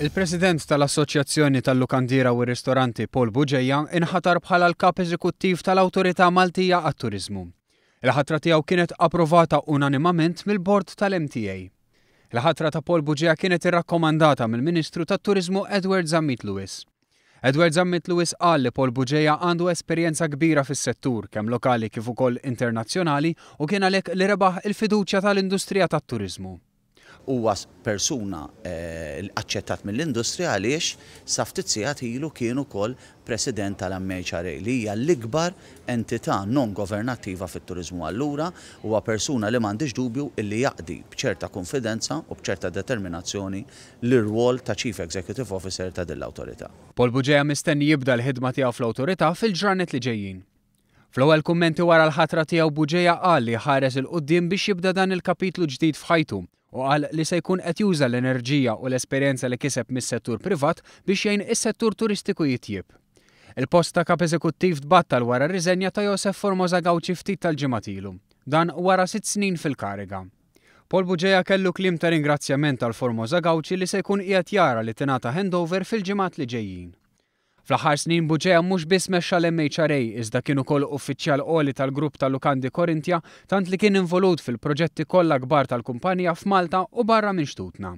Il-President tal-Assoċjazzjoni tal-Lukandira u r-Ristoranti Paul Buġeja inħatar bħala l-kap eżekuttiv tal-Awtorità Maltija għat-Turiżmu. Il-ħatra tiegħu kienet approvata unanimament mill-Bord tal-MTA. Il-ħatra ta' Paul Buġeja kienet irrakkomandata mill-Ministru tat-Turiżmu Edward Zammit Lewis. Edward Zammit Lewis qal li Paul Buġeja għandu esperjenza kbira fis-settur kemm lokali kif ukoll internazzjonali u kien għalhekk li rebaħ il-fiduċja tal-industrija tat-turiżmu. Huwa persuna aċċettat mill-industrija għaliex sa ftit sigħat ilu kien ukoll President tal-MHRA li hija l-ikbar entità non governattiva fit-turiżmu. Allura huwa persuna li m'għandix dubju illi jaqdi b'ċerta konfidenza u b'ċerta determinazzjoni l-irwol ta' Chief Executive Officer ta' din l-awtorità. Paul Buġeja mistenni jibda l-ħidma tiegħu fl-awtorità fil-ġranet li ġejjin. Fl-ewwel kummenti wara l-ħatra tiegħu Buġeja qal li ħares il-qudiem biex jibda dan il-kapitlu ġdid f'ħajtu u qal li se jkun qed juża l-enerġija u l-esperjenza li kiseb mis-settur privat biex jgħin is-settur turistiku jitjieb. Il-post ta' kap eżekuttiv tbattal wara r-riżenja ta' Joseph Formosa Gawci ftit tal-ġimgħat ilu, dan wara 6 snin fil-kariga. Paul Buġeja kellu kliem ta' ringrazzjament tal-Formosa Gawci li se jkun qiegħed jara li tingħata handover fil-ġimgħat li ġejjin. Fl-aħħar snin Buġeja mhux biss mexxa l-MHRA iżda kien ukoll uffiċjal qoli tal-grupp tal-Lukandi Korinthja tant li kien involut fil-proġetti kollha kbar tal-kumpanija f'Malta u barra minn Xtutna.